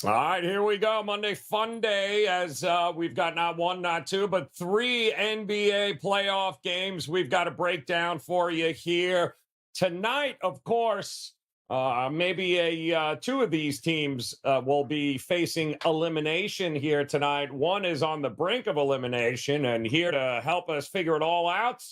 All right, here we go. Monday Fun Day as we've got not one, not two, but three NBA playoff games we've got to break down for you here tonight. Of course, maybe two of these teams will be facing elimination here tonight. One is on the brink of elimination, and here to help us figure it all out.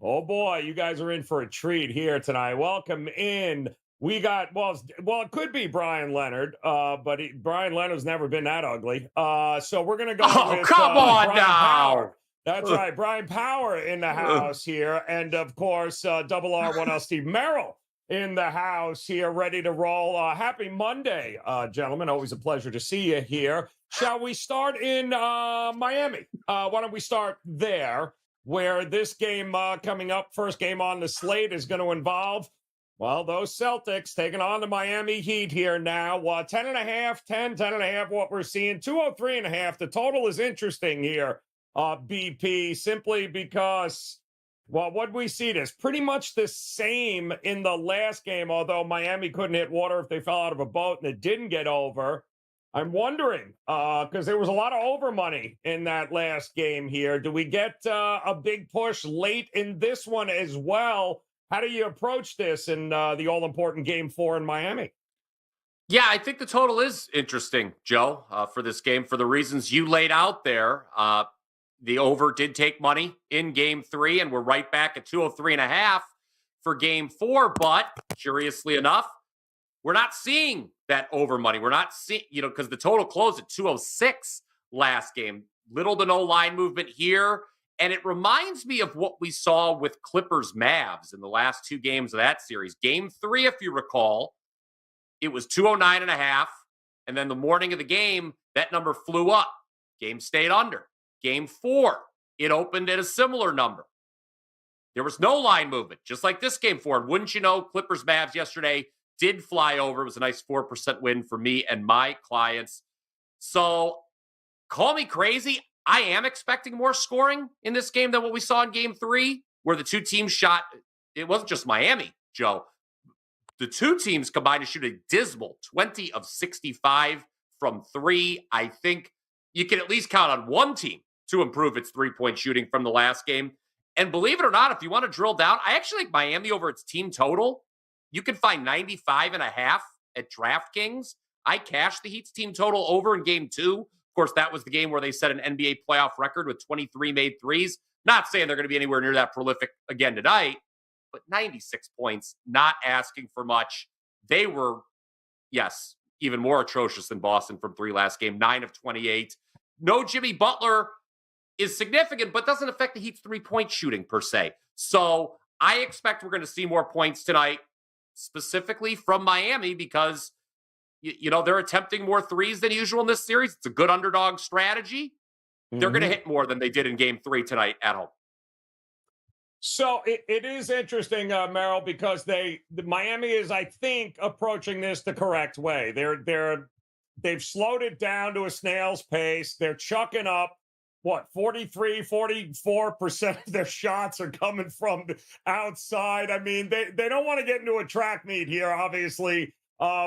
Oh boy, you guys are in for a treat here tonight. Welcome in. We got it could be Brian Leonard, but Brian Leonard's never been that ugly. So we're gonna go Oh, with come on Brian now. Power. That's right, Brian Power in the house here, and of course, Double R1L Steve Merril in the house here, ready to roll. Happy Monday, gentlemen. Always a pleasure to see you here. Shall we start in Miami? Why don't we start there? Where this game coming up, first game on the slate, is going to involve, well, those Celtics taking on the Miami Heat here now. 10.5, what we're seeing, 203.5. The total is interesting here, BP, simply because, well, what we see is pretty much the same in the last game, although Miami couldn't hit water if they fell out of a boat and it didn't get over. I'm wondering, because there was a lot of over money in that last game here. Do we get a big push late in this one as well? How do you approach this in the all-important Game 4 in Miami? Yeah, I think the total is interesting, Joe, for this game for the reasons you laid out there. The over did take money in Game 3, and we're right back at 203.5 for Game 4. But curiously enough, we're not seeing that over money. We're not seeing, because the total closed at 206 last game. Little to no line movement here. And it reminds me of what we saw with Clippers Mavs in the last two games of that series. Game 3, if you recall, it was 209.5. And then the morning of the game, that number flew up. Game stayed under. Game 4, it opened at a similar number. There was no line movement, just like this Game 4. And wouldn't you know, Clippers Mavs yesterday did fly over. It was a nice 4% win for me and my clients. So call me crazy. I am expecting more scoring in this game than what we saw in Game 3, where the two teams shot. It wasn't just Miami, Joe. The two teams combined to shoot a dismal 20 of 65 from three. I think you can at least count on one team to improve its three-point shooting from the last game. And believe it or not, if you want to drill down, I actually like Miami over its team total. You can find 95.5 at DraftKings. I cashed the Heat's team total over in Game 2. Of course, that was the game where they set an NBA playoff record with 23 made threes. Not saying they're going to be anywhere near that prolific again tonight, but 96 points, not asking for much. They were, yes, even more atrocious than Boston from three last game, 9 of 28. No Jimmy Butler is significant, but doesn't affect the Heat's three-point shooting per se. So I expect we're going to see more points tonight, specifically from Miami, because they're attempting more threes than usual in this series. It's a good underdog strategy. They're going to hit more than they did in Game 3 tonight at home. So it is interesting, Merril, because Miami is, I think, approaching this the correct way. They've slowed it down to a snail's pace. They're chucking up 43, 44% of their shots are coming from outside. I mean, they don't want to get into a track meet here, obviously,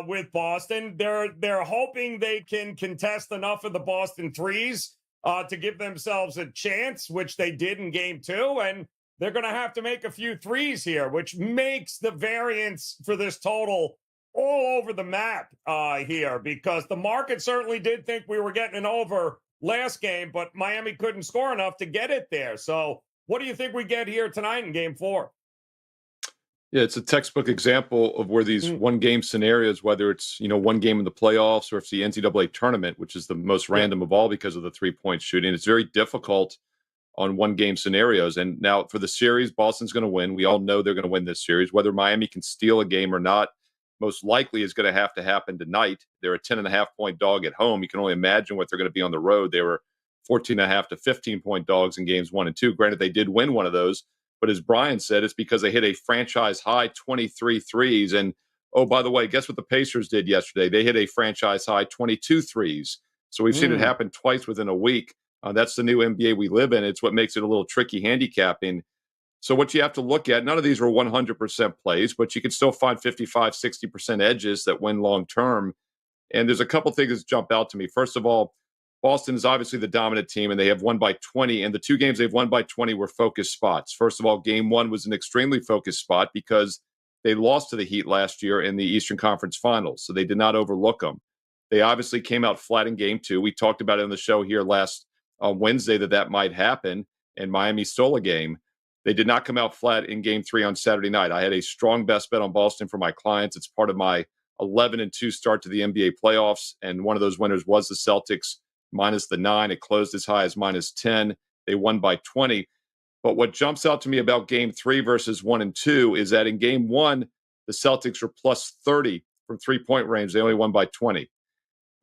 with Boston. They're hoping they can contest enough of the Boston threes to give themselves a chance, which they did in Game 2. And they're going to have to make a few threes here, which makes the variance for this total all over the map here, because the market certainly did think we were getting an over last game, but Miami couldn't score enough to get it there. So what do you think we get here tonight in Game 4? Yeah, it's a textbook example of where these one-game scenarios, whether it's, one game in the playoffs or if it's the NCAA tournament, which is the most random of all because of the three-point shooting, it's very difficult on one-game scenarios. And now for the series, Boston's going to win. We all know they're going to win this series. Whether Miami can steal a game or not, most likely is going to happen tonight. They're a 10.5-point dog at home. You can only imagine what they're going to be on the road. They were 14.5 to 15-point dogs in games 1 and 2. Granted, they did win one of those. But as Bryan said, it's because they hit a franchise-high 23 threes. And, oh, by the way, guess what the Pacers did yesterday? They hit a franchise-high 22 threes. So we've seen it happen twice within a week. That's the new NBA we live in. It's what makes it a little tricky handicapping. So what you have to look at, none of these are 100% plays, but you can still find 55, 60% edges that win long-term. And there's a couple things that jump out to me. First of all, Boston is obviously the dominant team, and they have won by 20. And the two games they've won by 20 were focused spots. First of all, game one was an extremely focused spot because they lost to the Heat last year in the Eastern Conference Finals, so they did not overlook them. They obviously came out flat in game two. We talked about it on the show here last Wednesday that might happen, and Miami stole a game. They did not come out flat in game three on Saturday night. I had a strong best bet on Boston for my clients. It's part of my 11-2 start to the NBA playoffs, and one of those winners was the Celtics minus the 9. It closed as high as minus 10. They won by 20. But what jumps out to me about game three versus 1 and 2 is that in game one, the Celtics were plus 30 from three-point range. They only won by 20.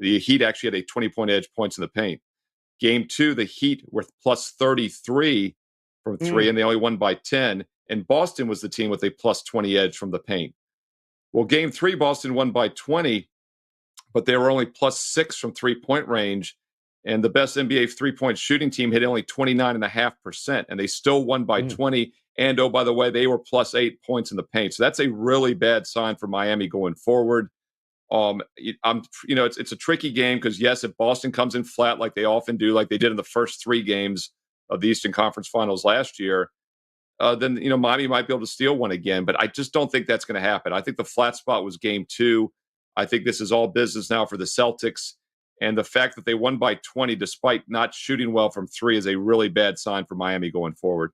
The Heat actually had a 20-point edge, points in the paint. Game two, the Heat were plus 33 from three, and they only won by 10. And Boston was the team with a plus 20 edge from the paint. Well, game three, Boston won by 20, but they were only plus 6 from three-point range. And the best NBA three-point shooting team hit only 29.5%, and they still won by 20. And, oh, by the way, they were plus 8 points in the paint. So that's a really bad sign for Miami going forward. It's a tricky game because, yes, if Boston comes in flat like they often do, like they did in the first three games of the Eastern Conference Finals last year, then Miami might be able to steal one again. But I just don't think that's going to happen. I think the flat spot was game two. I think this is all business now for the Celtics. And the fact that they won by 20 despite not shooting well from three is a really bad sign for Miami going forward.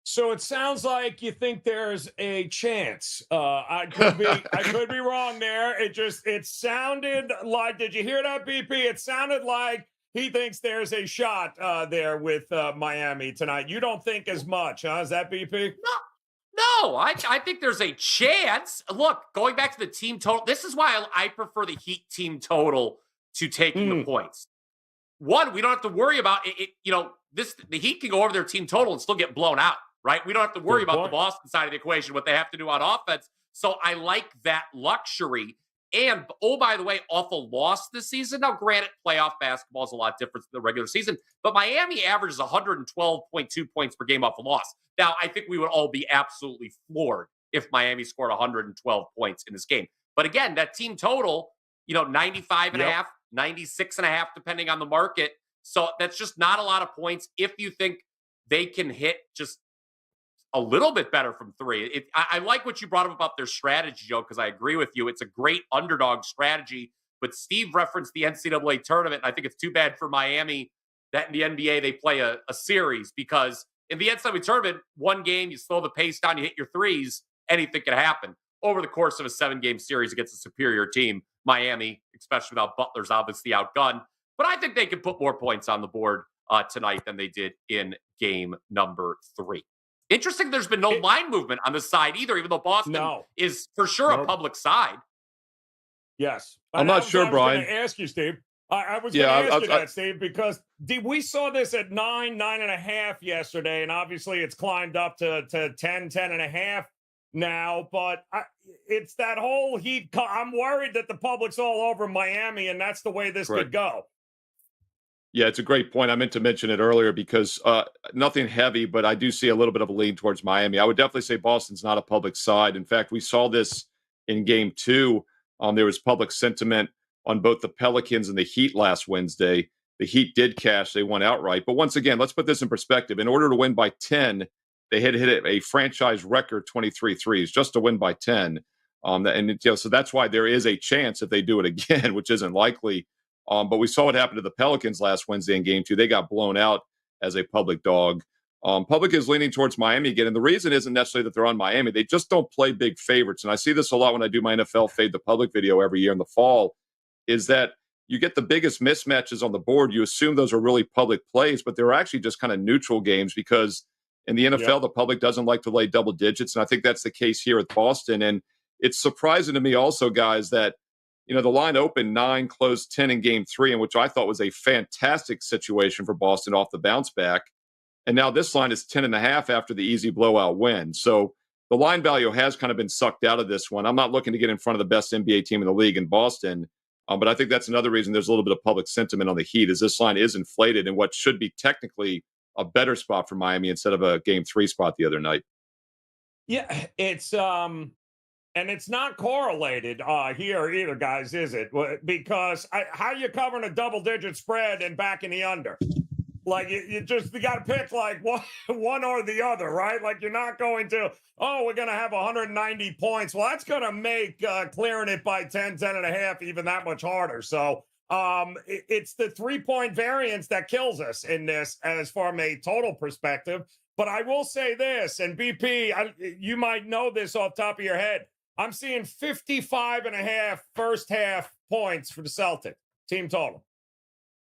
So it sounds like you think there's a chance. I could be wrong there. It sounded like, did you hear that, BP? It sounded like he thinks there's a shot there with Miami tonight. You don't think as much, huh? Is that BP? No, I think there's a chance. Look, going back to the team total, this is why I prefer the Heat team total to taking the points. One, we don't have to worry about it. The Heat can go over their team total and still get blown out, right? We don't have to worry about the Boston side of the equation, what they have to do on offense. So I like that luxury. And, oh, by the way, off a loss this season. Now, granted, playoff basketball is a lot different than the regular season, but Miami averages 112.2 points per game off a loss. Now, I think we would all be absolutely floored if Miami scored 112 points in this game. But again, that team total, 95 and a half, 96 and a half, depending on the market. So that's just not a lot of points if you think they can hit just a little bit better from three. I like what you brought up about their strategy, Joe, because I agree with you. It's a great underdog strategy. But Steve referenced the NCAA tournament. I think it's too bad for Miami that in the NBA they play a series, because in the NCAA tournament, one game, you slow the pace down, you hit your threes, anything can happen. Over the course of a 7-game series against a superior team, Miami, especially without Butler's obviously outgunned. But I think they can put more points on the board tonight than they did in game number 3. Interesting, there's been no line movement on the side either, even though Boston is for sure a public side. Yes. I'm not sure, Brian. I was going to ask you, Steve. I was going to ask you that, Steve, because we saw this at 9.5 yesterday, and obviously it's climbed up to 10.5 now. But it's that whole Heat. I'm worried that the public's all over Miami, and that's the way this could go. Yeah, it's a great point. I meant to mention it earlier because nothing heavy, but I do see a little bit of a lean towards Miami. I would definitely say Boston's not a public side. In fact, we saw this in game 2. There was public sentiment on both the Pelicans and the Heat last Wednesday. The Heat did cash. They won outright. But once again, let's put this in perspective. In order to win by 10, they had hit a franchise record 23 threes just to win by 10. So that's why there is a chance if they do it again, which isn't likely. But we saw what happened to the Pelicans last Wednesday in game 2. They got blown out as a public dog. Public is leaning towards Miami again. And the reason isn't necessarily that they're on Miami. They just don't play big favorites. And I see this a lot when I do my NFL Fade the Public video every year in the fall, is that you get the biggest mismatches on the board. You assume those are really public plays, but they're actually just kind of neutral games because in the NFL, the public doesn't like to lay double digits. And I think that's the case here at Boston. And it's surprising to me also, guys, that the line opened 9, closed 10 in game 3, in which I thought was a fantastic situation for Boston off the bounce back. And now this line is 10.5 after the easy blowout win. So the line value has kind of been sucked out of this one. I'm not looking to get in front of the best NBA team in the league in Boston. But I think that's another reason there's a little bit of public sentiment on the Heat, is this line is inflated in what should be technically a better spot for Miami instead of a game 3 spot the other night. Yeah, it's And it's not correlated here either, guys, is it? Because how you covering a double-digit spread and backing the under? Like, you got to pick, like, one or the other, right? Like, you're not going to, we're going to have 190 points. Well, that's going to make clearing it by 10 and a half even that much harder. So it's the 3-point variance that kills us in this as from a total perspective. But I will say this, and BP, you might know this off the top of your head. I'm seeing 55 and a half first half points for the Celtics team total.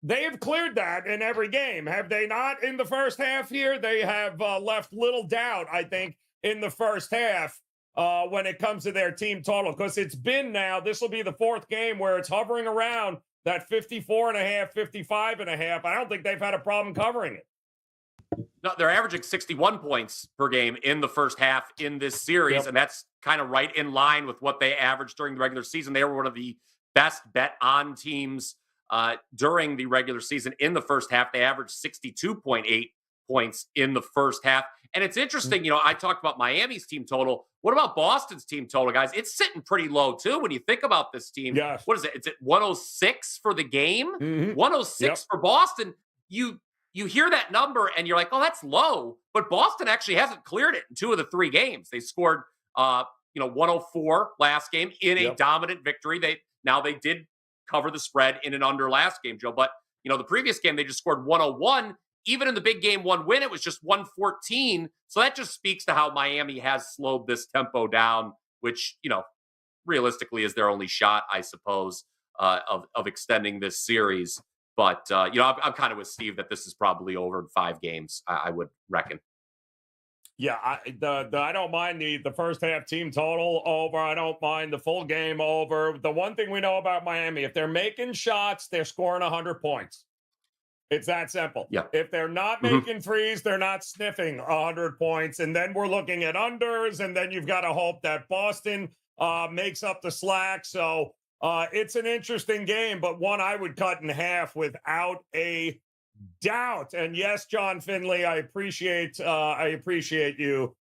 They have cleared that in every game, have they not? In the first half here, they have left little doubt, I think, in the first half when it comes to their team total, because it's been now, this will be the fourth game where it's hovering around that 54 and a half, 55 and a half. I don't think they've had a problem covering it. No, they're averaging 61 points per game in the first half in this series, and that's kind of right in line with what they averaged during the regular season. They were one of the best bet-on teams during the regular season. In the first half, they averaged 62.8 points in the first half. And it's interesting, I talked about Miami's team total. What about Boston's team total, guys? It's sitting pretty low, too, when you think about this team. Yes. What is it? It's at 106 for the game? Mm-hmm. 106 for Boston. You hear that number and you're like, oh, that's low. But Boston actually hasn't cleared it in 2 of the 3 games. They scored, 104 last game in a dominant victory. They did cover the spread in an under last game, Joe. But, the previous game, they just scored 101. Even in the big game 1 win, it was just 114. So that just speaks to how Miami has slowed this tempo down, which, realistically is their only shot, I suppose, of extending this series. But, I'm kind of with Steve that this is probably over in 5 games, I would reckon. Yeah, I don't mind the first half team total over. I don't mind the full game over. The one thing we know about Miami, if they're making shots, they're scoring 100 points. It's that simple. Yeah. If they're not making threes, they're not sniffing 100 points. And then we're looking at unders, and then you've got to hope that Boston makes up the slack. So it's an interesting game, but one I would cut in half without a doubt. And yes, John Finley, I appreciate you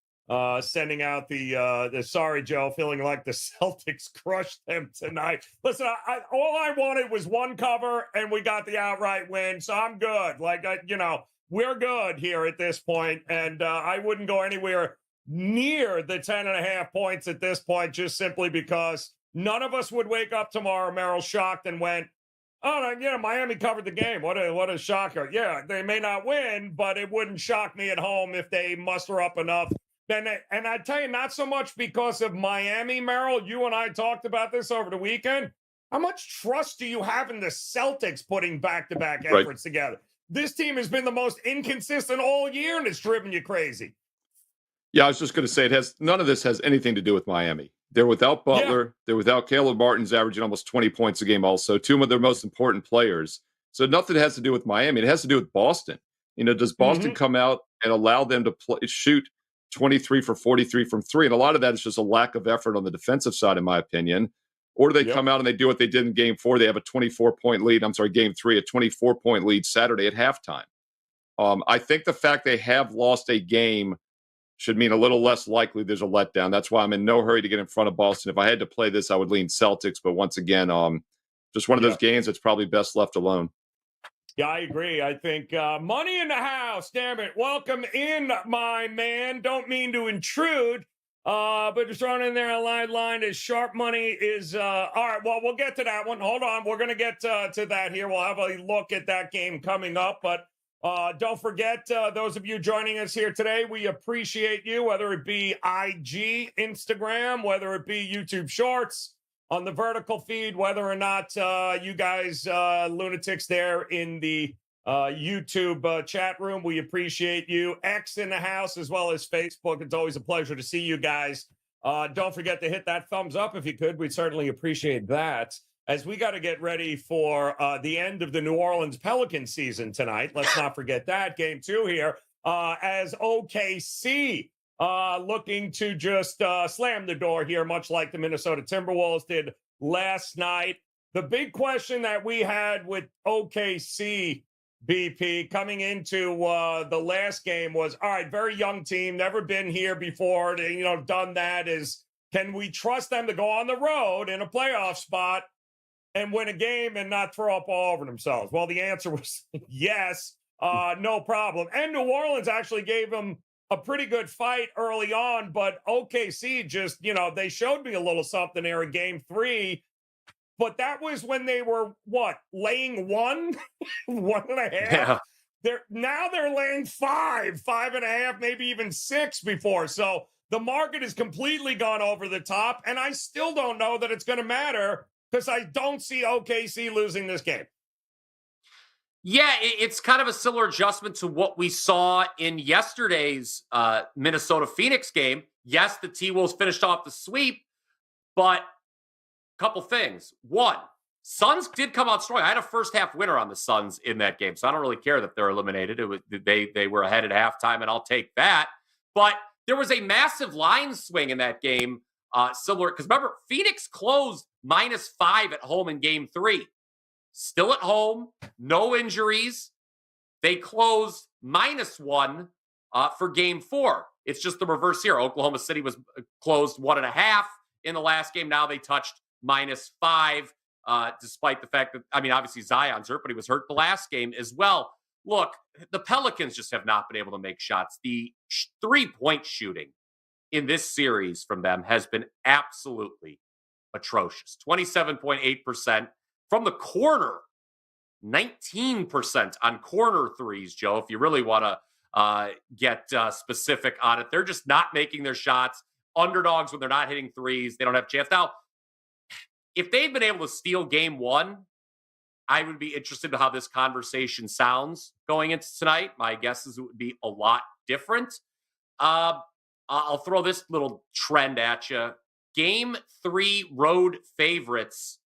sending out the sorry, Joe, feeling like the Celtics crushed them tonight. Listen, all I wanted was one cover, and we got the outright win, so I'm good. We're good here at this point, and I wouldn't go anywhere near the 10 and a half points at this point, just simply because none of us would wake up tomorrow, Merril, shocked and went, oh, Miami covered the game. What a shocker. Yeah, they may not win, but it wouldn't shock me at home if they muster up enough. And I tell you, not so much because of Miami, Merril. You and I talked about this over the weekend. How much trust do you have in the Celtics putting back-to-back efforts together? This team has been the most inconsistent all year, and it's driven you crazy. Yeah, I was just going to say none of this has anything to do with Miami. They're without Butler. Yeah. They're without Caleb Martin's averaging almost 20 points a game also, 2 of their most important players. So nothing has to do with Miami. It has to do with Boston. Does Boston come out and allow them to shoot 23 for 43 from 3? And a lot of that is just a lack of effort on the defensive side, in my opinion. Or do they come out and they do what they did in game 4? They have a 24-point lead. Game 3, a 24-point lead Saturday at halftime. I think the fact they have lost a game should mean a little less likely there's a letdown. That's why I'm in no hurry to get in front of Boston. If I had to play this, I would lean Celtics. But once again, just one of those games that's probably best left alone. Yeah, I agree. I think money in the house. Damn it. Welcome in, my man. Don't mean to intrude, but just throwing in there a line is sharp money is all right. Well, we'll get to that one. Hold on. We're going to get to that here. We'll have a look at that game coming up. But don't forget, those of you joining us here today, we appreciate you, whether it be IG, Instagram, whether it be YouTube Shorts, on the vertical feed, whether or not you guys, lunatics there in the YouTube chat room, we appreciate you. X in the house as well as Facebook. It's always a pleasure to see you guys. Don't forget to hit that thumbs up if you could. We'd certainly appreciate that. As we got to get ready for the end of the New Orleans Pelicans season tonight. Let's not forget that. Game 2 here as OKC looking to just slam the door here, much like the Minnesota Timberwolves did last night. The big question that we had with OKC, BP, coming into the last game was, all right, very young team, never been here before, done that, is Can we trust them to go on the road in a playoff spot and win a game and not throw up all over themselves? Well, the answer was yes, no problem. And New Orleans actually gave them a pretty good fight early on, but OKC just, they showed me a little something there in game 3. But that was when they were, laying 1, 1.5? Yeah. They're laying 5.5, maybe even 6 before. So the market has completely gone over the top, and I still don't know that it's going to matter because I don't see OKC losing this game. Yeah, it's kind of a similar adjustment to what we saw in yesterday's Minnesota-Phoenix game. Yes, the T-Wolves finished off the sweep, but a couple things. One, Suns did come out strong. I had a first-half winner on the Suns in that game, so I don't really care that they're eliminated. They were ahead at halftime, and I'll take that. But there was a massive line swing in that game, similar, because remember, Phoenix closed -5 at home in game 3. Still at home, no injuries. They closed -1 for game 4. It's just the reverse here. Oklahoma City was closed 1.5 in the last game. Now they touched -5, despite the fact that, obviously Zion's hurt, but he was hurt the last game as well. Look, the Pelicans just have not been able to make shots. The 3-point shooting in this series from them has been absolutely atrocious. 27.8%. From the corner, 19% on corner threes, Joe, if you really want to get specific on it. They're just not making their shots. Underdogs when they're not hitting threes. They don't have a chance. Now, if they've been able to steal game 1, I would be interested in how this conversation sounds going into tonight. My guess is it would be a lot different. I'll throw this little trend at you. Game 3 road favorites,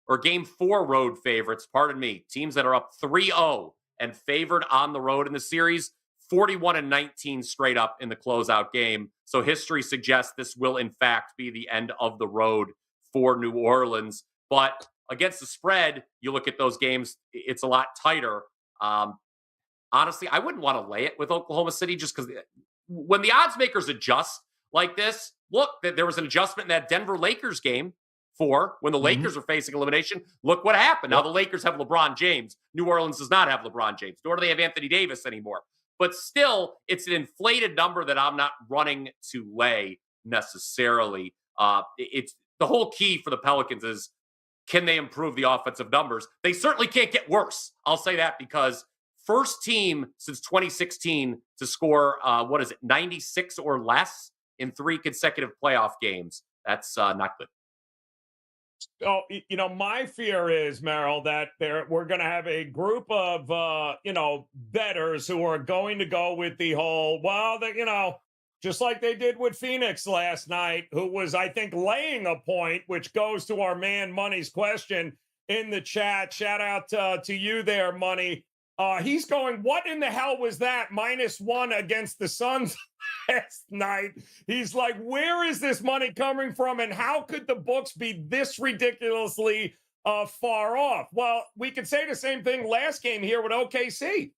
or game 4 road favorites, pardon me, teams that are up 3-0 and favored on the road in the series, 41-19 straight up in the closeout game. So history suggests this will, in fact, be the end of the road for New Orleans. But against the spread, you look at those games, it's a lot tighter. Honestly, I wouldn't want to lay it with Oklahoma City just because when the odds makers adjust like this, look, there was an adjustment in that Denver Lakers game when the Lakers were facing elimination. Look what happened. Now the Lakers have LeBron James. New Orleans does not have LeBron James, nor do they have Anthony Davis anymore. But still, it's an inflated number that I'm not running to lay necessarily. It's the whole key for the Pelicans is, can they improve the offensive numbers? They certainly can't get worse. I'll say that because first team since 2016 to score, 96 or less in 3 consecutive playoff games. That's not good. Oh, my fear is, Merril, that we're going to have a group of, bettors who are going to go with the whole, just like they did with Phoenix last night, who was, I think, laying a point, which goes to our man Money's question in the chat. Shout out to you there, Money. He's going, what in the hell was that? -1 against the Suns last night. He's like, where is this money coming from? And how could the books be this ridiculously far off? Well, we could say the same thing last game here with OKC.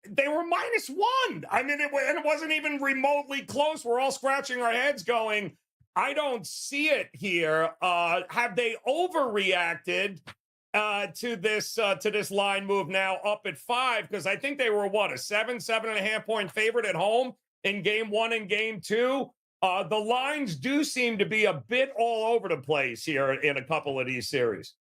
They were -1. It wasn't even remotely close. We're all scratching our heads going, I don't see it here. Have they overreacted to this line move now up at 5? Because I think they were, a 7.5 point favorite at home in game 1 and game 2. The lines do seem to be a bit all over the place here in a couple of these series.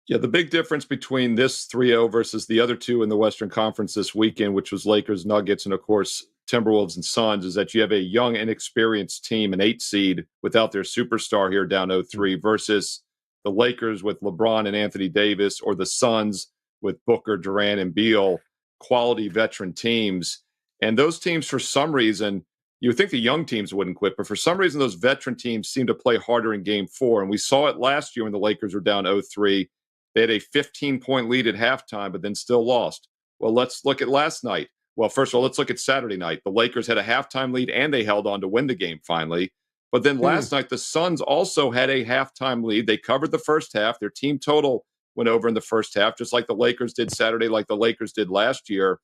Yeah, the big difference between this 3-0 versus the other 2 in the Western Conference this weekend, which was Lakers, Nuggets, and of course Timberwolves and Suns, is that you have a young, inexperienced team, an 8 seed, without their superstar here down 0-3, versus the Lakers with LeBron and Anthony Davis, or the Suns with Booker, Durant, and Beal, quality veteran teams. And those teams, for some reason, you would think the young teams wouldn't quit, but for some reason, those veteran teams seem to play harder in game 4. And we saw it last year when the Lakers were down 0-3. They had a 15-point lead at halftime, but then still lost. Well, let's look at last night. Well, first of all, let's look at Saturday night. The Lakers had a halftime lead, and they held on to win the game finally. But then last night, the Suns also had a halftime lead. They covered the first half. Their team total went over in the first half, just like the Lakers did Saturday, like the Lakers did last year.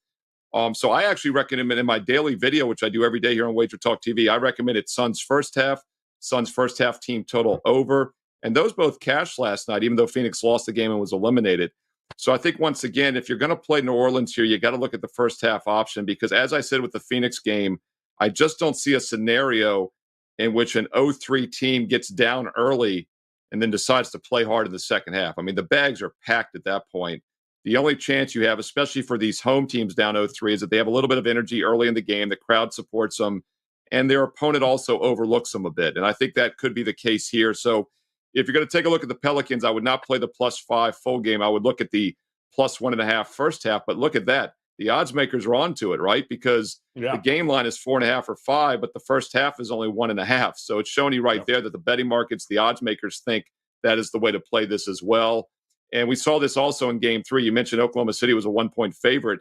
So I actually recommend in my daily video, which I do every day here on WagerTalk TV, I recommend it Suns first half, Suns first half team total over. And those both cashed last night, even though Phoenix lost the game and was eliminated. So I think, once again, if you're going to play New Orleans here, you got to look at the first half option because, as I said with the Phoenix game, I just don't see a scenario in which an 0-3 team gets down early and then decides to play hard in the second half. I mean, the bags are packed at that point. The only chance you have, especially for these home teams down 0-3, is that they have a little bit of energy early in the game. The crowd supports them, and their opponent also overlooks them a bit. And I think that could be the case here. So if you're going to take a look at the Pelicans, I would not play the +5 full game. I would look at the +1.5 first half. But look at that. The odds makers are onto it, right? Because the game line is 4.5 or 5, but the first half is only 1.5. So it's showing you right there that the betting markets, the odds makers think that is the way to play this as well. And we saw this also in game 3. You mentioned Oklahoma City was a 1-point favorite.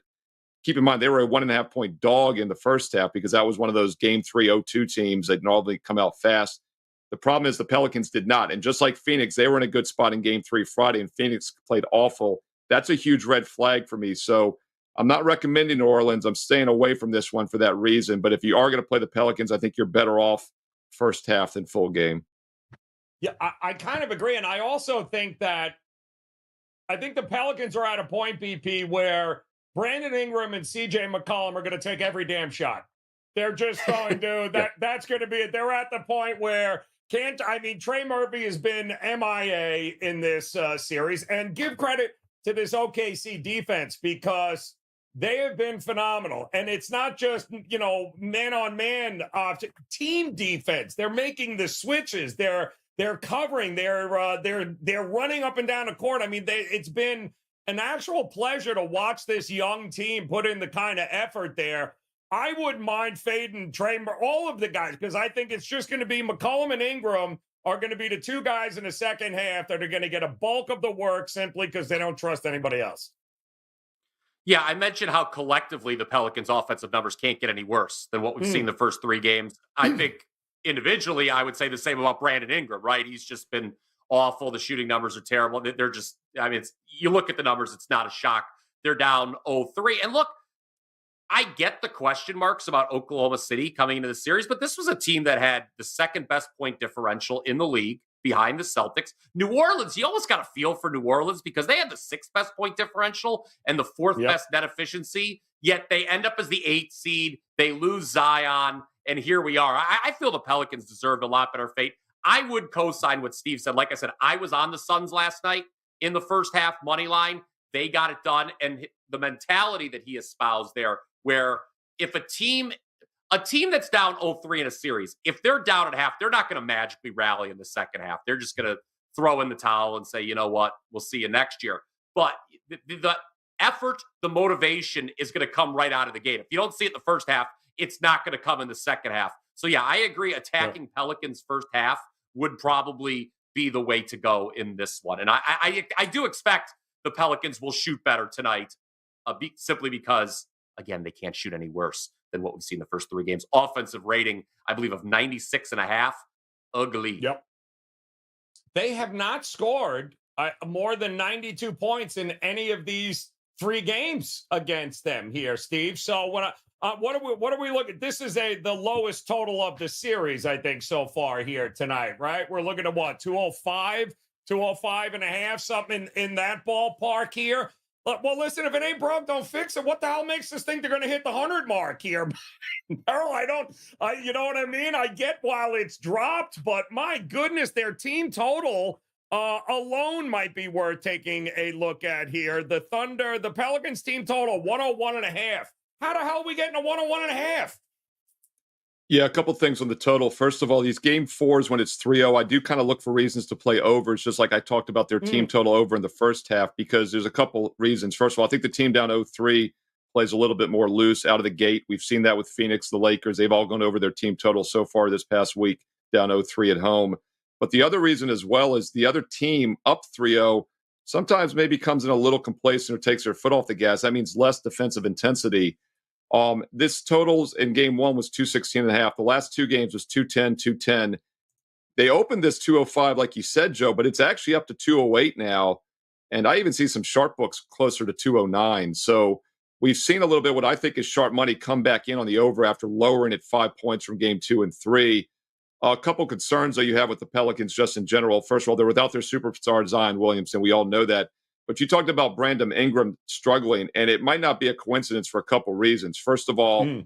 Keep in mind, they were a 1.5-point dog in the first half because that was one of those game 3 0-2 teams that normally come out fast. The problem is the Pelicans did not. And just like Phoenix, they were in a good spot in game 3 Friday, and Phoenix played awful. That's a huge red flag for me. So I'm not recommending New Orleans. I'm staying away from this one for that reason. But if you are going to play the Pelicans, I think you're better off first half than full game. Yeah, I kind of agree. And I also think that I think the Pelicans are at a point, BP, where Brandon Ingram and CJ McCollum are going to take every damn shot. They're just going to, that's going to be it. They're at the point where Trey Murphy has been MIA in this series, and give credit to this OKC defense because they have been phenomenal. And it's not just, man-on-man team defense. They're making the switches. They're covering. They're running up and down the court. I mean, it's been an actual pleasure to watch this young team put in the kind of effort there. I wouldn't mind fading all of the guys because I think it's just going to be McCollum and Ingram are going to be the two guys in the second half that are going to get a bulk of the work simply because they don't trust anybody else. Yeah, I mentioned how collectively the Pelicans' offensive numbers can't get any worse than what we've seen the first 3 games. I think individually, I would say the same about Brandon Ingram, right? He's just been awful. The shooting numbers are terrible. They're just, you look at the numbers, it's not a shock. They're down 0-3. And look, I get the question marks about Oklahoma City coming into the series, but this was a team that had the second best point differential in the league behind the Celtics. New Orleans, you almost got a feel for New Orleans because they had the 6th best point differential and the 4th best net efficiency, yet they end up as the 8th seed. They lose Zion, and here we are. I feel the Pelicans deserved a lot better fate. I would co-sign what Steve said. Like I said, I was on the Suns last night in the first half money line. They got it done, and the mentality that he espoused there, where if a team that's down 0-3 in a series, if they're down at half, they're not going to magically rally in the second half. They're just going to throw in the towel and say, you know what, we'll see you next year. But the effort, the motivation is going to come right out of the gate. If you don't see it the first half, it's not going to come in the second half. So, yeah, I agree. Attacking Pelicans first half would probably be the way to go in this one. And I do expect the Pelicans will shoot better tonight simply because, again, they can't shoot any worse than what we've seen the first 3 games. Offensive rating, I believe, of 96.5. Ugly. Yep. They have not scored more than 92 points in any of these 3 games against them here, Steve. So what are we looking? This is the lowest total of the series, I think, so far here tonight, right? We're looking at what, 205, 205 and a half, something in that ballpark here. Well, listen, if it ain't broke, don't fix it. What the hell makes us think they're going to hit the 100 mark here? Merril, you know what I mean? I get while it's dropped, but my goodness, their team total alone might be worth taking a look at here. The Pelicans team total, 101.5. How the hell are we getting a 101.5? Yeah, a couple things on the total. First of all, these game 4s, when it's 3-0, I do kind of look for reasons to play overs, just like I talked about their team total over in the first half, because there's a couple reasons. First of all, I think the team down 0-3 plays a little bit more loose out of the gate. We've seen that with Phoenix, the Lakers. They've all gone over their team total so far this past week, down 0-3 at home. But the other reason as well is the other team up 3-0 sometimes maybe comes in a little complacent or takes their foot off the gas. That means less defensive intensity. This totals in game 1 was 216.5. The last 2 games was 210, 210. They opened this 205, like you said, Joe, but it's actually up to 208 now. And I even see some sharp books closer to 209. So we've seen a little bit what I think is sharp money come back in on the over after lowering it 5 points from game 2 and 3. A couple concerns that you have with the Pelicans just in general. First of all, they're without their superstar Zion Williamson. We all know that. But you talked about Brandon Ingram struggling, and it might not be a coincidence for a couple reasons. First of all,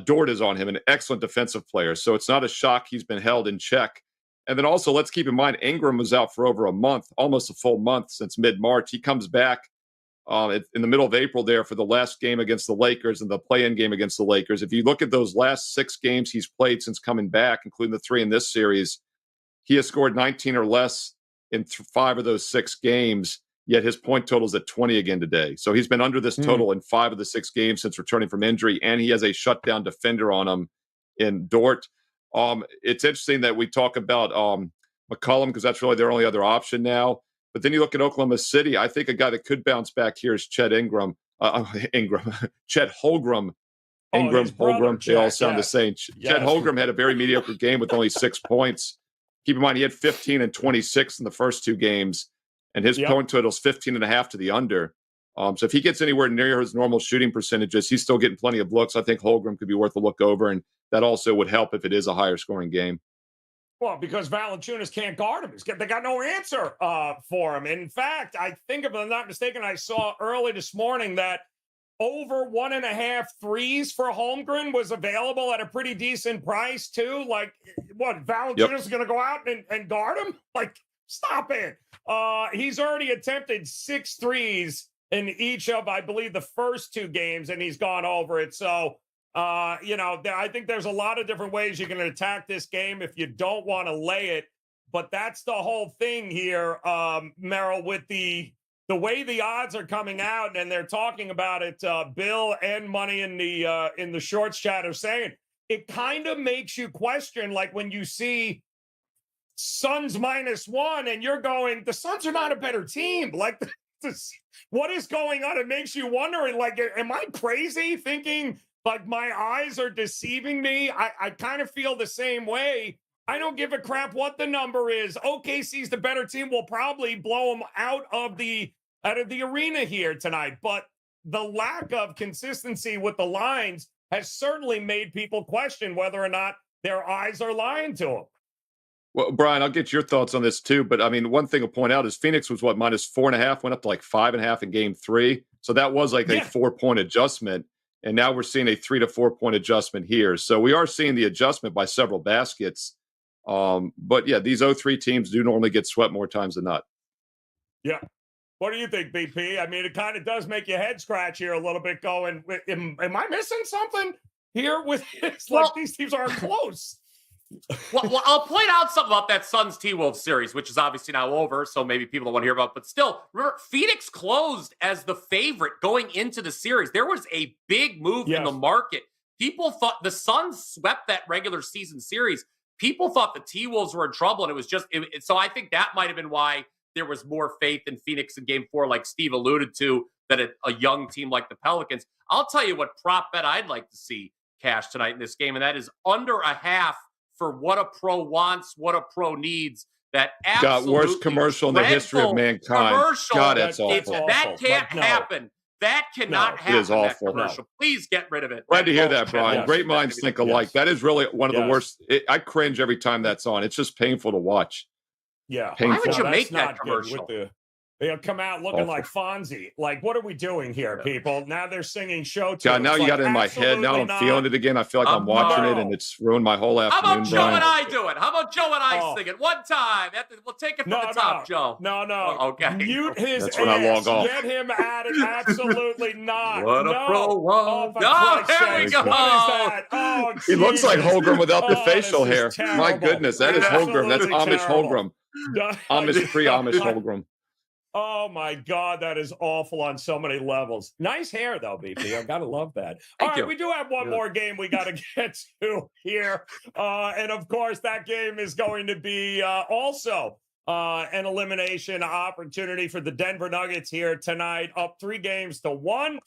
Dort is on him, an excellent defensive player. So it's not a shock he's been held in check. And then also, let's keep in mind, Ingram was out for over a month, almost a full month since mid-March. He comes back in the middle of April there for the last game against the Lakers and the play-in game against the Lakers. If you look at those last 6 games he's played since coming back, including the 3 in this series, he has scored 19 or less in 5 of those 6 games, yet his point total is at 20 again today. So he's been under this total in 5 of the 6 games since returning from injury, and he has a shutdown defender on him in Dort. It's interesting that we talk about McCollum because that's really their only other option now. But then you look at Oklahoma City. I think a guy that could bounce back here is Chet Holmgren. Holmgren. They all sound the same. Chet Holmgren had a very mediocre game with only 6 points. Keep in mind, he had 15 and 26 in the first 2 games, and his point total is 15.5 to the under. So if he gets anywhere near his normal shooting percentages, he's still getting plenty of looks. I think Holmgren could be worth a look over, and that also would help if it is a higher scoring game. Well, because Valanciunas can't guard him. They got no answer for him. In fact, I think, if I'm not mistaken, I saw early this morning that over 1.5 threes for Holmgren was available at a pretty decent price, too. Like, what, Valanciunas is going to go out and guard him? Like, stop it. He's already attempted 6 threes in each of, I believe, the first 2 games, and he's gone over it. So, I think there's a lot of different ways you can attack this game if you don't want to lay it. But that's the whole thing here, Merril, with the way the odds are coming out, and they're talking about it. Bill and Money in the shorts chat are saying it kind of makes you question, like when you see Suns -1, and you're going, the Suns are not a better team. Like, what is going on? It makes you wondering, like, am I crazy thinking? Like, my eyes are deceiving me? I kind of feel the same way. I don't give a crap what the number is. OKC's the better team. We'll probably blow them out of the arena here tonight. But the lack of consistency with the lines has certainly made people question whether or not their eyes are lying to them. Well, Brian, I'll get your thoughts on this too. But I mean, one thing to point out is Phoenix was -4.5, went up to like 5.5 in game 3. So that was like a 4-point adjustment. And now we're seeing a 3 to 4 point adjustment here. So we are seeing the adjustment by several baskets. But yeah, these 0-3 teams do normally get swept more times than not. Yeah. What do you think, BP? I mean, it kind of does make your head scratch here a little bit going, am I missing something here with this? Like, these teams aren't close. Well, I'll point out something about that Suns T-Wolves series, which is obviously now over, so maybe people don't want to hear about it. But still, remember, Phoenix closed as the favorite going into the series. There was a big move in the market. People thought the Suns swept that regular season series. People thought the T-Wolves were in trouble, and it was just so I think that might have been why there was more faith in Phoenix in Game 4, like Steve alluded to, than a young team like the Pelicans. I'll tell you what prop bet I'd like to see cash tonight in this game, and that is under a half for what a pro wants, what a pro needs. That absolutely worst commercial in the history of mankind. God, that's awful. That can't happen. That cannot happen. It is awful. That commercial. Please get rid of it. Glad to hear that, Brian. Great minds think alike. That is really one of the worst. I cringe every time that's on. It's just painful to watch. Yeah. Painful. Why would you make that commercial? They'll come out looking like Fonzie. Like, what are we doing here, people? Now they're singing show tunes. God, now you got it in my head. Now I'm feeling it again. I feel like I'm watching it, and it's ruined my whole afternoon. How about Joe and I do it? How about Joe and I sing it one time? We'll take it from the top, Joe. No. Okay. Mute his That's when I log off. Get him at it. Absolutely not. What a pro wants. There we go. What is that? Oh, he looks like Holmgren without the facial hair. My goodness, that is Holmgren. That's Amish Holmgren. Amish pre-Amish Holmgren. Oh, my God, that is awful on so many levels. Nice hair, though, BP. I got to love that. All right, we do have one more game we got to get to here. And, of course, that game is going to be also an elimination opportunity for the Denver Nuggets here tonight, up 3-1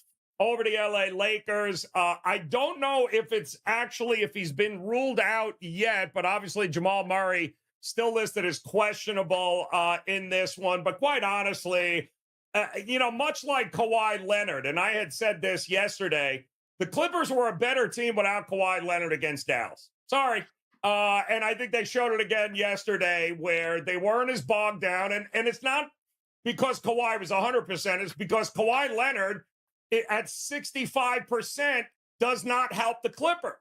over the LA Lakers. I don't know if he's been ruled out yet, but obviously Jamal Murray still listed as questionable in this one. But quite honestly, much like Kawhi Leonard, and I had said this yesterday, the Clippers were a better team without Kawhi Leonard against Dallas. Sorry. And I think they showed it again yesterday where they weren't as bogged down. And it's not because Kawhi was 100%. It's because Kawhi Leonard at 65% does not help the Clipper.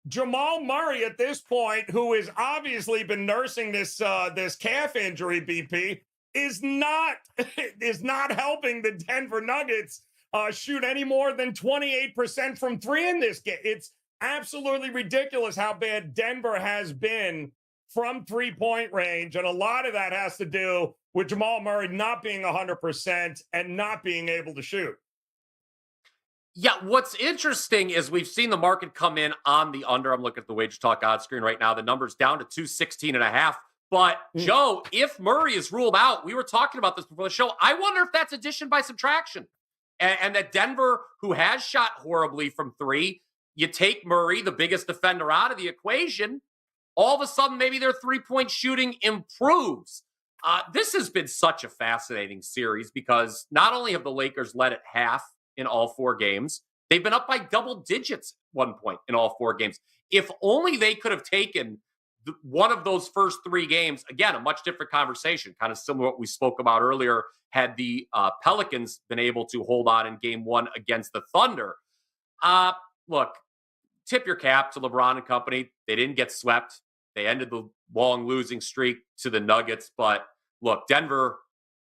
Jamal Murray at this point, who has obviously been nursing this calf injury, BP, is not helping the Denver Nuggets shoot any more than 28% from three in this game. It's absolutely ridiculous how bad Denver has been from three-point range, and a lot of that has to do with Jamal Murray not being 100% and not being able to shoot. Yeah, what's interesting is we've seen the market come in on the under. I'm looking at the WagerTalk odds screen right now. The number's down to 216.5. But, Joe, if Murray is ruled out, we were talking about this before the show. I wonder if that's addition by subtraction. And that Denver, who has shot horribly from three, you take Murray, the biggest defender, out of the equation, all of a sudden maybe their three-point shooting improves. This has been such a fascinating series because not only have the Lakers led at half in all four games, they've been up by double digits at one point in all four games. If only they could have taken one of those first three games, again, a much different conversation, kind of similar to what we spoke about earlier, had the Pelicans been able to hold on in game one against the Thunder. Look, tip your cap to LeBron and company. They didn't get swept. They ended the long losing streak to the Nuggets. But look, Denver,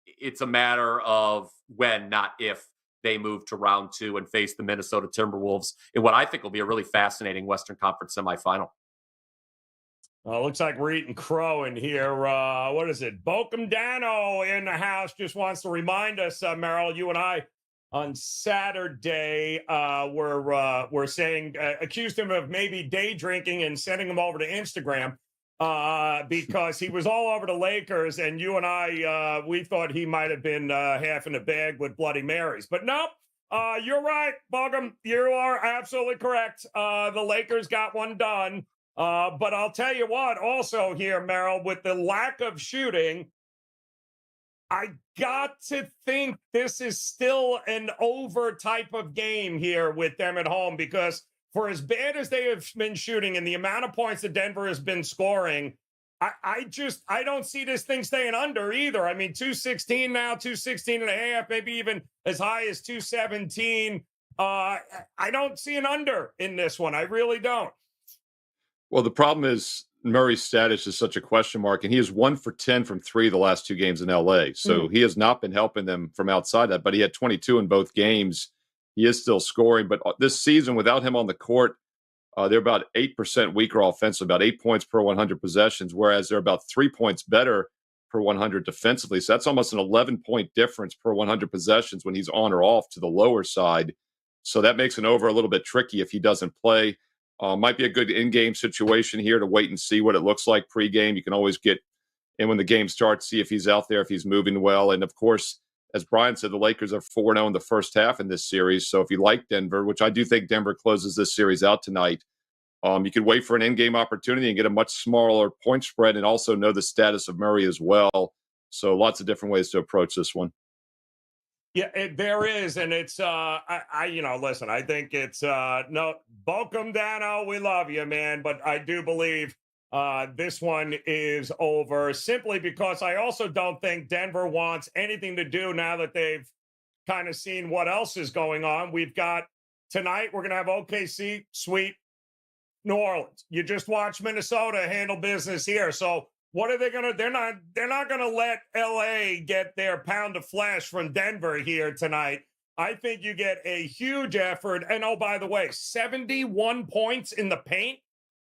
it's a matter of when, not if, they move to round two and face the Minnesota Timberwolves in what I think will be a really fascinating Western Conference semifinal. Looks like we're eating crow in here. What is it? Bokum Dano in the house just wants to remind us, Merril, you and I on Saturday were saying, accused him of maybe day drinking and sending him over to Instagram because he was all over the Lakers, and you and I, we thought he might have been half in a bag with Bloody Marys. But nope, you're right, Bokum. You are absolutely correct. The Lakers got one done. But I'll tell you what, also here, Merril, with the lack of shooting, I got to think this is still an over type of game here with them at home, because for as bad as they have been shooting and the amount of points that Denver has been scoring, I don't see this thing staying under either. I mean, 216 now, 216.5, maybe even as high as 217. I don't see an under in this one. I really don't. Well, the problem is Murray's status is such a question mark, and he is 1 for 10 from three the last two games in LA. So he has not been helping them from outside that, but he had 22 in both games. He is still scoring, but this season without him on the court, they're about 8% weaker offensively, about 8 points per 100 possessions, whereas they're about 3 points better per 100 defensively. So that's almost an 11-point difference per 100 possessions when he's on or off to the lower side. So that makes an over a little bit tricky if he doesn't play. Might be a good in-game situation here to wait and see what it looks like pregame. You can always get in when the game starts, see if he's out there, if he's moving well. And, of course, as Bryan said, the Lakers are 4-0 in the first half in this series. So if you like Denver, which I do think Denver closes this series out tonight, you could wait for an in-game opportunity and get a much smaller point spread and also know the status of Murray as well. So lots of different ways to approach this one. Yeah, there is, and it's listen, I think it's no, Bokum Dano, we love you, man, but I do believe this one is over simply because I also don't think Denver wants anything to do now that they've kind of seen what else is going on. We've got tonight, we're going to have OKC sweep New Orleans. You just watch Minnesota handle business here, so what are they going to? They're not going to let LA get their pound of flesh from Denver here tonight. I think you get a huge effort. And oh, by the way, 71 points in the paint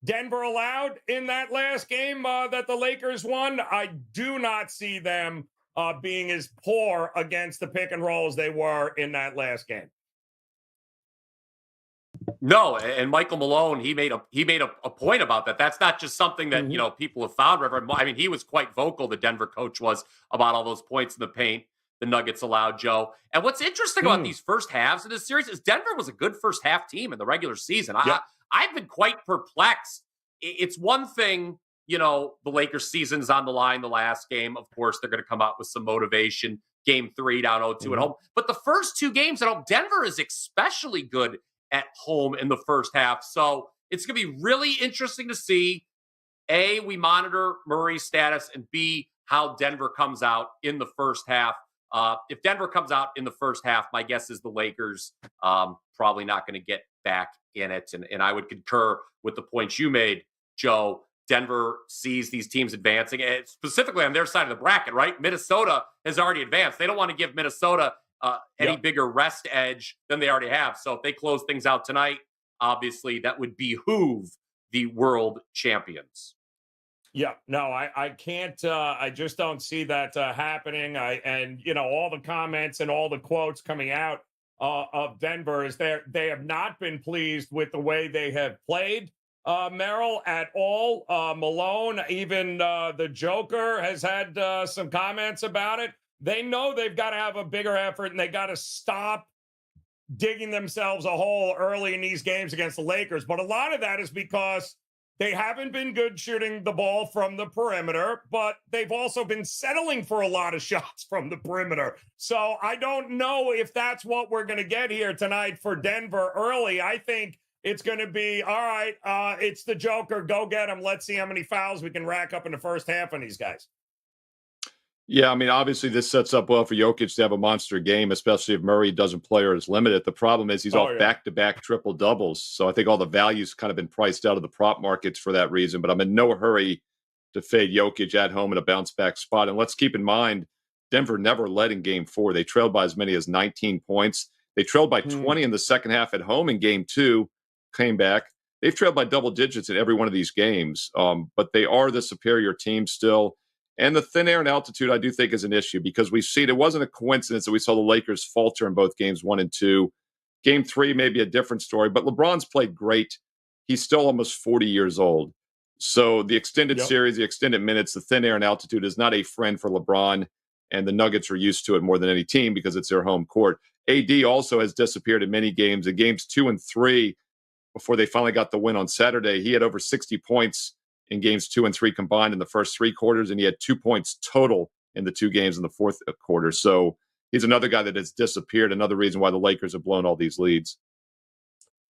Denver allowed in that last game that the Lakers won. I do not see them being as poor against the pick and rolls they were in that last game. No, and Michael Malone, he made a point about that. That's not just something that people have found. I mean, he was quite vocal. The Denver coach was about all those points in the paint the Nuggets allowed, Joe. And what's interesting about these first halves of this series is Denver was a good first half team in the regular season. I've been quite perplexed. It's one thing, the Lakers season's on the line. The last game, of course, they're going to come out with some motivation. Game 3 down 0-2 at home, but the first two games at home, Denver is especially good at home in the first half. So it's going to be really interesting to see A, we monitor Murray's status, and B, how Denver comes out in the first half. If Denver comes out in the first half, my guess is the Lakers probably not going to get back in it. And I would concur with the points you made, Joe. Denver sees these teams advancing, and specifically on their side of the bracket, right? Minnesota has already advanced. They don't want to give Minnesota any bigger rest edge than they already have. So if they close things out tonight, obviously that would behoove the world champions. Yeah, no, I can't. I just don't see that happening. And all the comments and all the quotes coming out of Denver is they have not been pleased with the way they have played. Merril at all. Malone, even the Joker has had some comments about it. They know they've got to have a bigger effort, and they got to stop digging themselves a hole early in these games against the Lakers. But a lot of that is because they haven't been good shooting the ball from the perimeter, but they've also been settling for a lot of shots from the perimeter. So I don't know if that's what we're going to get here tonight for Denver early. I think it's going to be, all right, it's the Joker. Go get him. Let's see how many fouls we can rack up in the first half on these guys. Yeah, I mean, obviously this sets up well for Jokic to have a monster game, especially if Murray doesn't play or is limited. The problem is he's off back-to-back triple-doubles. So I think all the value's kind of been priced out of the prop markets for that reason. But I'm in no hurry to fade Jokic at home in a bounce-back spot. And let's keep in mind, Denver never led in Game 4. They trailed by as many as 19 points. They trailed by 20 in the second half at home in Game 2. Came back. They've trailed by double digits in every one of these games, but they are the superior team still. And the thin air and altitude, I do think, is an issue because we've seen it wasn't a coincidence that we saw the Lakers falter in both games 1 and 2. Game 3 may be a different story, but LeBron's played great. He's still almost 40 years old. So the extended series, the extended minutes, the thin air and altitude is not a friend for LeBron. And the Nuggets are used to it more than any team because it's their home court. AD also has disappeared in many games. In games 2 and 3, before they finally got the win on Saturday, he had over 60 points in games 2 and 3 combined in the first 3 quarters, and he had 2 points total in the 2 games in the fourth quarter. So he's another guy that has disappeared, another reason why the Lakers have blown all these leads.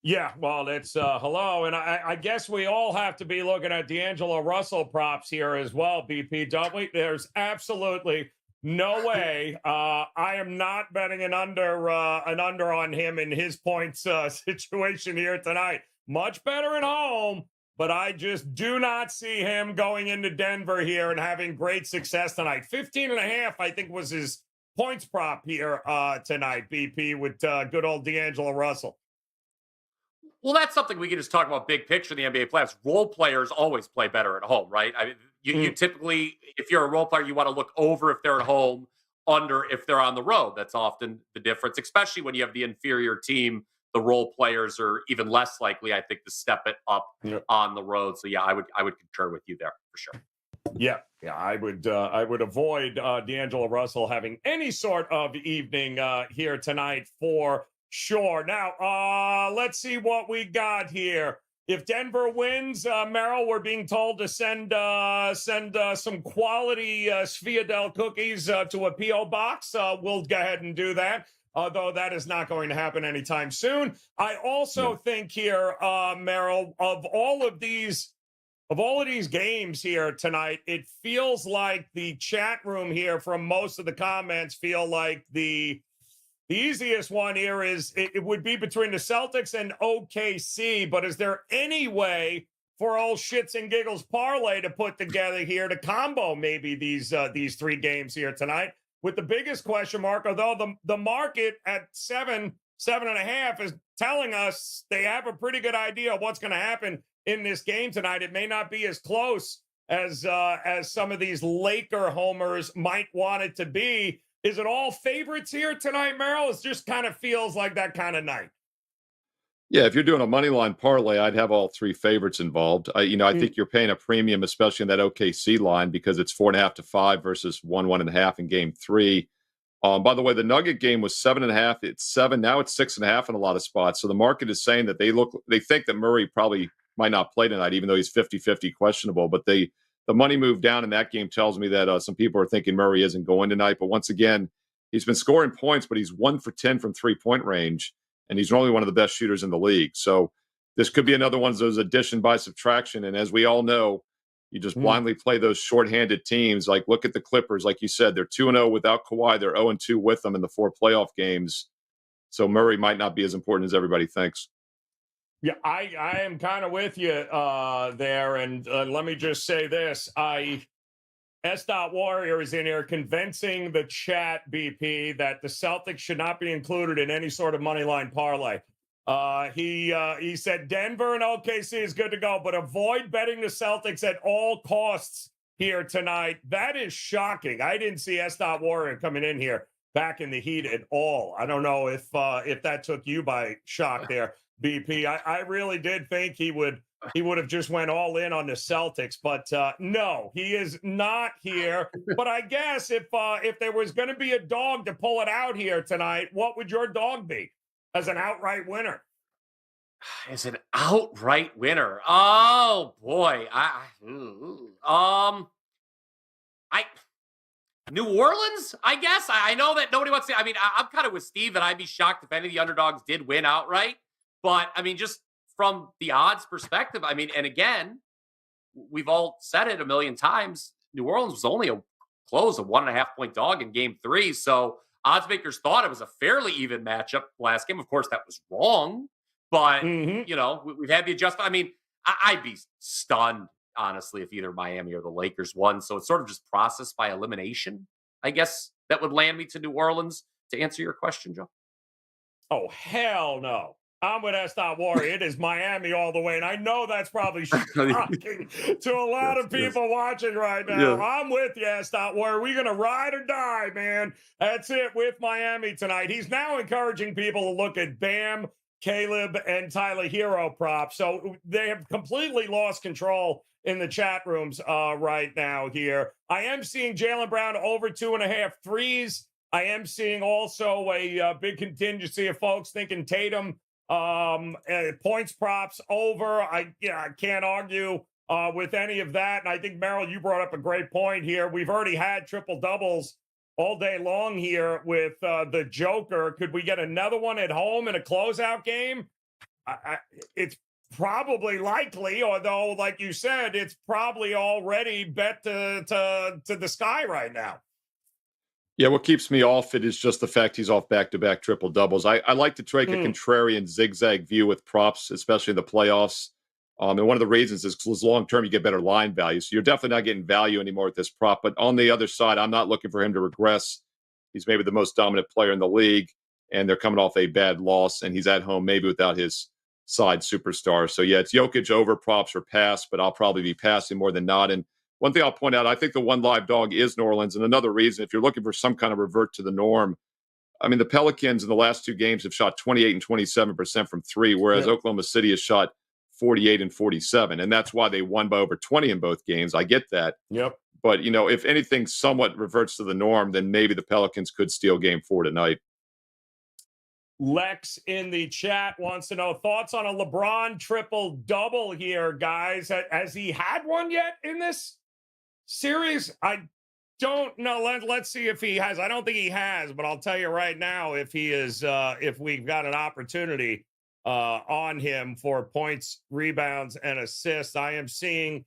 Yeah, well, it's hello, and I guess we all have to be looking at D'Angelo Russell props here as well, BP, don't we? There's absolutely no way I am not betting an under on him in his points situation here tonight. Much better at home, but I just do not see him going into Denver here and having great success tonight. 15.5, I think, was his points prop here tonight, BP, with good old D'Angelo Russell. Well, that's something we can just talk about big picture in the NBA playoffs. Role players always play better at home, right? I mean, you typically, if you're a role player, you want to look over if they're at home, under if they're on the road. That's often the difference, especially when you have the inferior team. The role players are even less likely, I think, to step it up on the road. So, yeah, I would concur with you there for sure. Yeah, I would avoid D'Angelo Russell having any sort of evening here tonight for sure. Now, let's see what we got here. If Denver wins, Merril, we're being told to send some quality Sviadel cookies to a P.O. box. We'll go ahead and do that, although that is not going to happen anytime soon. I also think here, Merril, of all of these games here tonight, it feels like the chat room here from most of the comments feel like the easiest one here is it would be between the Celtics and OKC, but is there any way for old shits and giggles parlay to put together here to combo maybe these 3 games here tonight? With the biggest question mark, although the market at 7.5 is telling us they have a pretty good idea of what's going to happen in this game tonight. It may not be as close as some of these Laker homers might want it to be. Is it all favorites here tonight, Merril? It just kind of feels like that kind of night. Yeah, if you're doing a money line parlay, I'd have all 3 favorites involved. I think you're paying a premium, especially in that OKC line, because it's 4.5 to 5 versus 1.5 in Game 3. By the way, the Nugget game was 7.5. It's 7. Now it's 6.5 in a lot of spots. So the market is saying that they think that Murray probably might not play tonight, even though he's 50-50 questionable. But the money move down in that game tells me that some people are thinking Murray isn't going tonight. But once again, he's been scoring points, but he's 1 for 10 from 3-point range, and he's normally one of the best shooters in the league. So this could be another one of those addition by subtraction. And as we all know, You just blindly play those shorthanded teams. Like, look at the Clippers. Like you said, they're 2-0 without Kawhi. They're 0-2 with them in the 4 playoff games. So Murray might not be as important as everybody thinks. Yeah, I am kind of with you there. And let me just say this. S. Warrior is in here convincing the chat, BP, that the Celtics should not be included in any sort of money line parlay. He said Denver and OKC is good to go, but avoid betting the Celtics at all costs here tonight. That is shocking. I didn't see S. Warrior coming in here back in the heat at all. I don't know if that took you by shock there, BP. I really did think he would have just went all in on the Celtics, but no, he is not here. But I guess if there was going to be a dog to pull it out here tonight, what would your dog be as an outright winner? As an outright winner, oh boy, New Orleans, I guess. I know that nobody wants to. I mean, I'm kind of with Steve that I'd be shocked if any of the underdogs did win outright. But I mean, just from the odds perspective, I mean, and again, we've all said it a million times. New Orleans was only a 1.5 point dog in game 3. So odds makers thought it was a fairly even matchup last game. Of course, that was wrong. But, you know, we've had the adjustment. I mean, I'd be stunned, honestly, if either Miami or the Lakers won. So it's sort of just process by elimination, I guess, that would land me to New Orleans, to answer your question, Joe. Oh, hell no. I'm with S. Warrior. It is Miami all the way. And I know that's probably shocking to a lot of people watching right now. Yeah. I'm with you, S. Warrior. We're going to ride or die, man. That's it with Miami tonight. He's now encouraging people to look at Bam, Caleb, and Tyler Hero props. So they have completely lost control in the chat rooms right now here. I am seeing Jaylen Brown over 2.5 threes. I am seeing also a big contingency of folks thinking Tatum points props over. I can't argue with any of that. And I think, Merril, you brought up a great point here. We've already had triple doubles all day long here with the Joker. Could we get another one at home in a closeout game? It's probably likely, although, like you said, it's probably already bet to the sky right now. Yeah, what keeps me off it is just the fact he's off back-to-back triple doubles. I like to take a contrarian zigzag view with props, especially in the playoffs. And one of the reasons is because long-term you get better line value. So you're definitely not getting value anymore with this prop. But on the other side, I'm not looking for him to regress. He's maybe the most dominant player in the league, and they're coming off a bad loss, and he's at home maybe without his side superstar. So, yeah, it's Jokic over props or pass, but I'll probably be passing more than not. And one thing I'll point out, I think the one live dog is New Orleans. And another reason, if you're looking for some kind of revert to the norm, I mean, the Pelicans in the last 2 games have shot 28 and 27% from 3, whereas Oklahoma City has shot 48 and 47. And that's why they won by over 20 in both games. I get that. Yep. But, you know, if anything somewhat reverts to the norm, then maybe the Pelicans could steal game 4 tonight. Lex in the chat wants to know thoughts on a LeBron triple-double here, guys. Has he had one yet in this series? I don't know. Let's see if he has. I don't think he has, but I'll tell you right now if he is, if we've got an opportunity on him for points, rebounds, and assists. I am seeing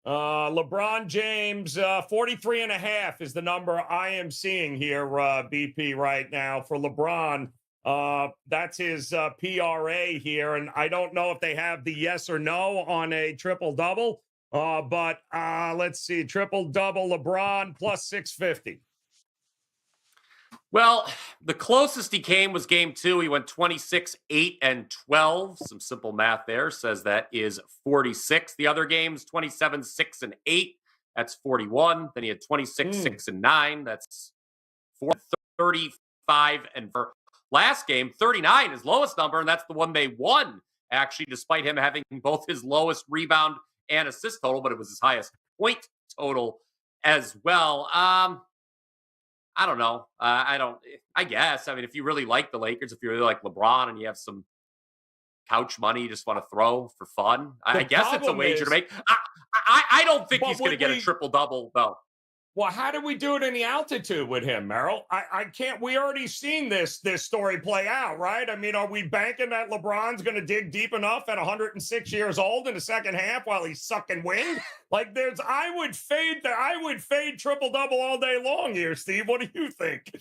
LeBron James, 43.5 is the number I am seeing here, BP, right now for LeBron. That's his PRA here, and I don't know if they have the yes or no on a triple-double. But let's see, triple-double LeBron plus 650. Well, the closest he came was game 2. He went 26, 8, and 12. Some simple math there says that is 46. The other games, 27, 6, and 8. That's 41. Then he had 26, 6, and 9. That's 35. And for last game, 39, his lowest number, and that's the one they won, actually, despite him having both his lowest rebound and assist total, but it was his highest point total as well. I don't know. I guess. I mean, if you really like the Lakers, if you really like LeBron and you have some couch money you just want to throw for fun, I guess it's a wager to make. I don't think he's going to get a triple-double, though. Well, how do we do it in the altitude with him, Merril? I can't. We already seen this story play out, right? I mean, are we banking that LeBron's going to dig deep enough at 106 years old in the second half while he's sucking wind? Like, I would fade triple double all day long here, Steve. What do you think?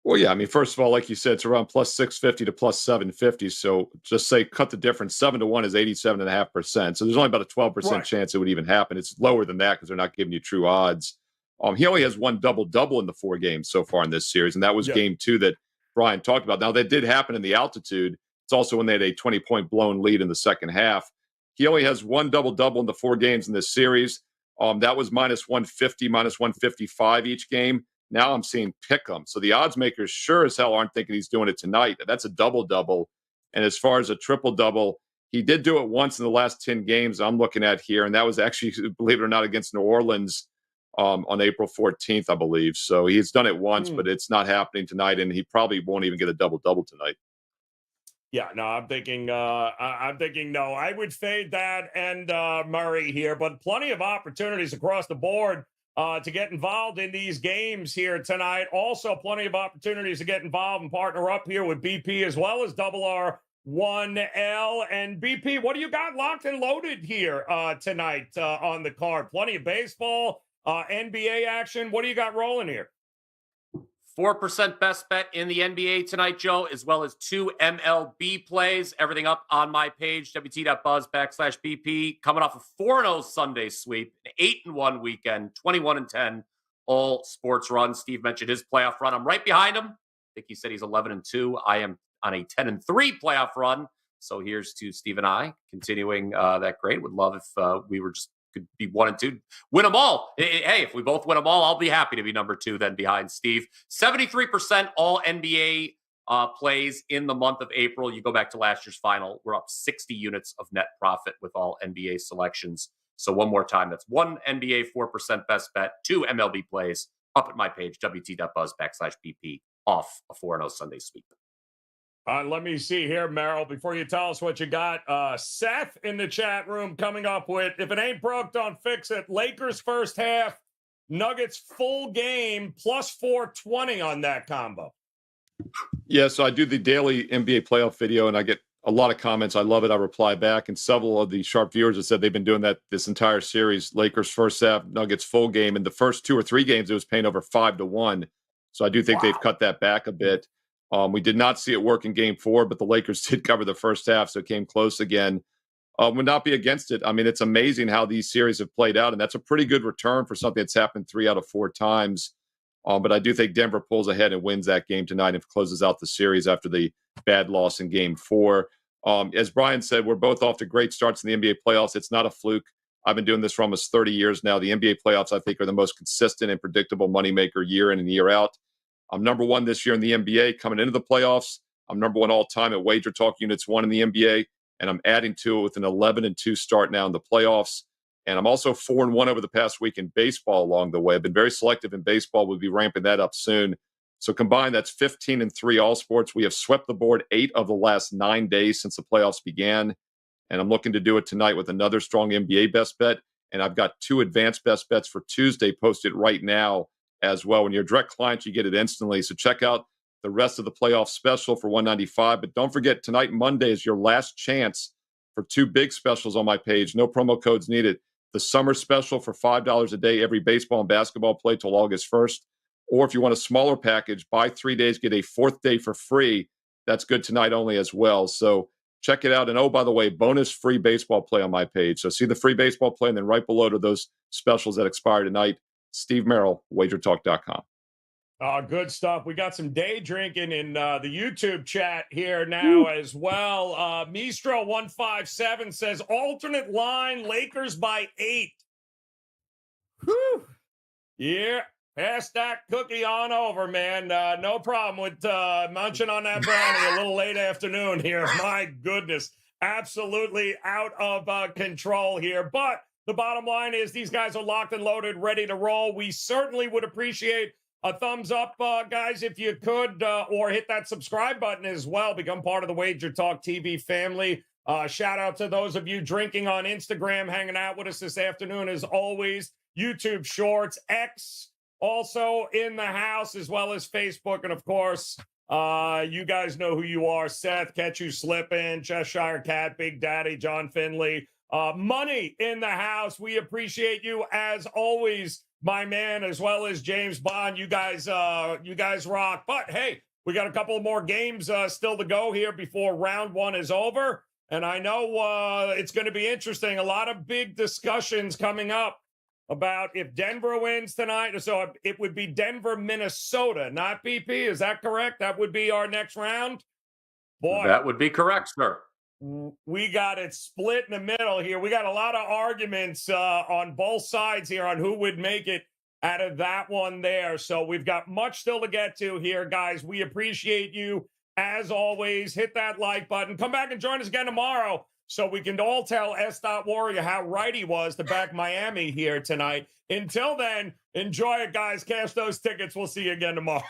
Well, yeah, I mean, first of all, like you said, it's around plus 650 to plus 750. So just say cut the difference. 7-1 is 87.5%. So there's only about a 12% chance it would even happen. It's lower than that because they're not giving you true odds. He only has one double-double in the 4 games so far in this series, and that was game 2 that Bryan talked about. Now, that did happen in the altitude. It's also when they had a 20-point blown lead in the second half. He only has one double-double in the 4 games in this series. That was minus 150, minus 155 each game. Now I'm seeing pick 'em. So the odds makers sure as hell aren't thinking he's doing it tonight. That's a double-double. And as far as a triple-double, he did do it once in the last 10 games I'm looking at here, and that was actually, believe it or not, against New Orleans on April 14th, I believe. So he's done it once, but it's not happening tonight, and he probably won't even get a double-double tonight. Yeah, no, I'm thinking no. I would fade that and Murray here, but plenty of opportunities across the board to get involved in these games here tonight. Also, plenty of opportunities to get involved and partner up here with BP as well as Double R1L. And BP, what do you got locked and loaded here tonight on the card? Plenty of baseball, NBA action. What do you got rolling here? 4% best bet in the NBA tonight, Joe, as well as 2 MLB plays. Everything up on my page, WT.buzz/BP. Coming off a 4-0 Sunday sweep, an 8-1 weekend, 21-10 all sports runs. Steve mentioned his playoff run. I'm right behind him. I think he said he's 11-2. I am on a 10-3 playoff run. So here's to Steve and I continuing that great. Would love if we were just could be 1-2, win them all. Hey, if we both win them all, I'll be happy to be number 2 then behind Steve. 73% all NBA plays in the month of April. You go back to last year's final, we're up 60 units of net profit with all NBA selections. So one more time, that's 1 NBA 4% best bet, 2 MLB plays up at my page, WT.buzz/BP, off a 4-0 Sunday sweep. Let me see here, Merril, before you tell us what you got. Seth in the chat room coming up with, if it ain't broke, don't fix it. Lakers first half, Nuggets full game, plus 420 on that combo. Yeah, so I do the daily NBA playoff video, and I get a lot of comments. I love it. I reply back, and several of the sharp viewers have said they've been doing that this entire series. Lakers first half, Nuggets full game. In the first 2 or 3 games, it was paying over 5-1. So I do think they've cut that back a bit. We did not see it work in game 4, but the Lakers did cover the first half, so it came close again. Would not be against it. I mean, it's amazing how these series have played out, and that's a pretty good return for something that's happened 3 out of 4 times. But I do think Denver pulls ahead and wins that game tonight and closes out the series after the bad loss in game 4. As Bryan said, we're both off to great starts in the NBA playoffs. It's not a fluke. I've been doing this for almost 30 years now. The NBA playoffs, I think, are the most consistent and predictable moneymaker year in and year out. I'm number 1 this year in the NBA coming into the playoffs. I'm number 1 all time at WagerTalk Units 1 in the NBA, and I'm adding to it with an 11-2 start now in the playoffs. And I'm also 4-1 over the past week in baseball along the way. I've been very selective in baseball. We'll be ramping that up soon. So combined, that's 15-3 all sports. We have swept the board 8 of the last 9 days since the playoffs began. And I'm looking to do it tonight with another strong NBA best bet. And I've got 2 advanced best bets for Tuesday posted right now as well. When you're a direct client, you get it instantly. So check out the rest of the playoff special for $195. But don't forget, tonight, Monday, is your last chance for 2 big specials on my page. No promo codes needed. The summer special for $5 a day, every baseball and basketball play till August 1st. Or if you want a smaller package, buy 3 days, get a 4th day for free. That's good tonight only as well. So check it out. And oh, by the way, bonus free baseball play on my page. So see the free baseball play, and then right below to those specials that expire tonight. Steve Merril, WagerTalk.com. Good stuff. We got some day drinking in the YouTube chat here now as well. Mistro157 says alternate line, Lakers by 8. Whew. Yeah, pass that cookie on over, man. No problem with munching on that brownie a little late afternoon here. My goodness, absolutely out of control here. But the bottom line is these guys are locked and loaded, ready to roll. We certainly would appreciate a thumbs up, guys, if you could, or hit that subscribe button as well. Become part of the WagerTalk TV family. Shout out to those of you drinking on Instagram, hanging out with us this afternoon as always. YouTube Shorts, X also in the house, as well as Facebook. And of course, you guys know who you are. Seth, Catch You Slippin', Cheshire Cat, Big Daddy, John Finley. Money in the house. We appreciate you as always, my man, as well as James Bond. You guys rock. But hey, we got a couple more games still to go here before round one is over. And I know it's going to be interesting. A lot of big discussions coming up about if Denver wins tonight. So it would be Denver, Minnesota, not BP. Is that correct? That would be our next round? Boy, that would be correct, sir. We got it split in the middle here. We got a lot of arguments on both sides here on who would make it out of that one there. So we've got much still to get to here, guys. We appreciate you as always. Hit that like button. Come back and join us again tomorrow so we can all tell S. Warrior how right he was to back Miami here tonight. Until then, enjoy it, guys. Cash those tickets. We'll see you again tomorrow.